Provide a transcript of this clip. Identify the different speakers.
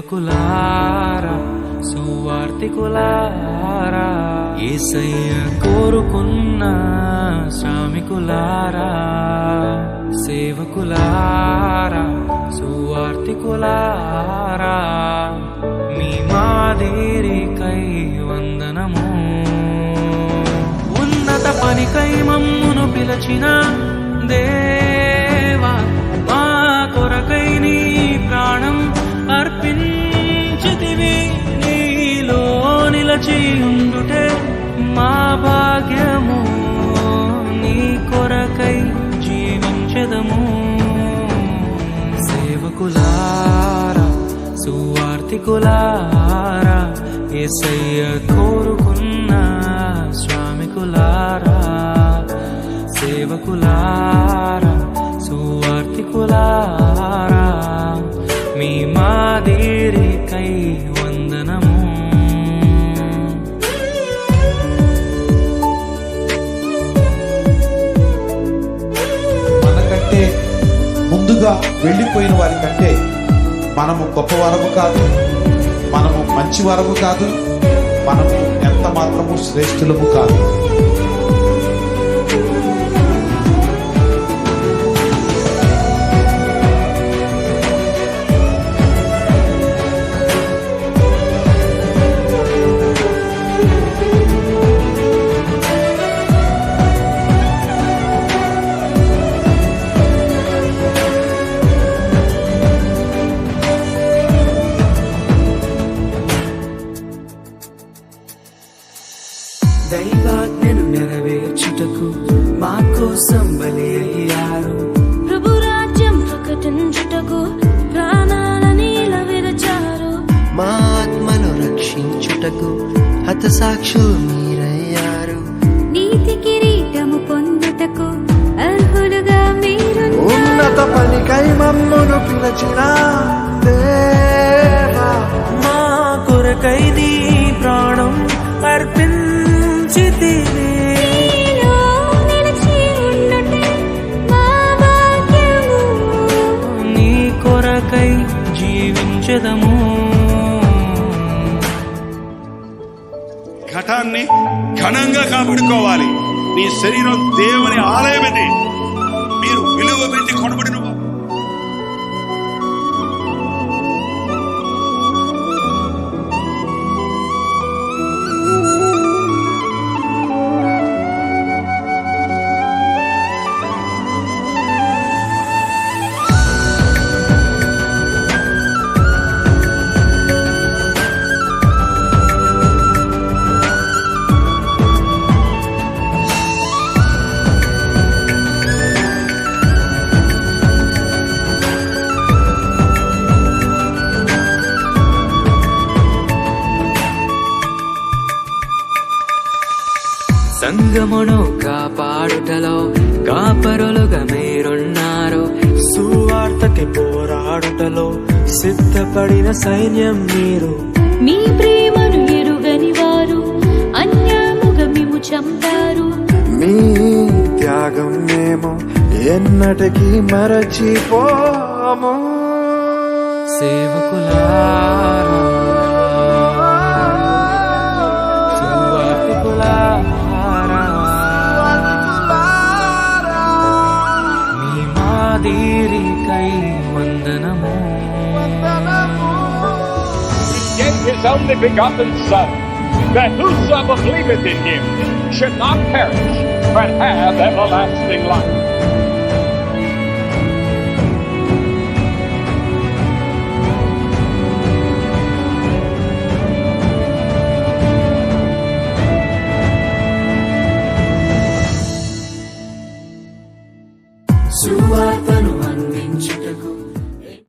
Speaker 1: సేవకులారా సువార్తికులారా యేసయ్య కోరుకున్న శ్రామికులారా సేవకులారా సువార్తికులారా మీ మాదిరికై వందనము ఉన్నత పనికై మమ్మును పిలచిన దేవా మా కొరకై నీ ప్రాణం అర్పించితివి నీలో నిలచి ఉండుటే మా భాగ్యము నీ కొరకై జీవించెదము సేవకులారా సువార్తికులారా యేసయ్య కోరుకున్న శ్రామికులారా సేవకులారా సువార్తికులారా మీ మాదిరికై వందనము
Speaker 2: మనకంటే ముందుగా వెళ్ళిపోయిన వారి కంటే మనము గొప్పవారము కాదు, మనము మంచివారము కాదు, మనము ఎంత మాత్రము శ్రేష్ఠులము కాదు.
Speaker 1: దైవాజ్ఞను నెరవేర్చుటకు మా కోసం బలి అయ్యారు.
Speaker 3: ప్రభు రాజ్యం ప్రకటించుటకు ప్రాణాలని విరచారు.
Speaker 4: మా ఆత్మను రక్షించుటకు హతసాక్షులు మీరయ్యారు.
Speaker 3: నీతి కిరీటము పొందుటకు అర్హులుగా మీరు.
Speaker 4: ఉన్నత పనికై మమ్మును పిలచిన దేవా
Speaker 1: మా కొరకై నీ ప్రాణం అర్పించితివి.
Speaker 3: నీలో నిలిచి ఉండుటే మా భాగ్యము.
Speaker 1: నీ కొరకై జీవించెదము.
Speaker 5: ఘటాన్ని ఘనంగా కాపాడుకోవాలి. నీ శరీరం దేవుని ఆలయమని మీరు విలువ పెట్టి కొనబడిన
Speaker 1: సంగమును కాపాడుటలో కాపరులుగా మీరున్నారు. సువార్తకి పోరాడుటలో సిద్ధపడిన సైన్యం మీరు.
Speaker 3: మీ ప్రేమను ఎరుగని వారు అన్యాయముగా మేము చంపారు.
Speaker 4: మీ త్యాగం మేము ఎన్నటికీ మరచిపోము.
Speaker 1: సేవకులారా సువార్తికులారా మీ మాదిరికై వందనము.
Speaker 6: He gave his only begotten Son, that whosoever believeth in him should not perish, but have everlasting life.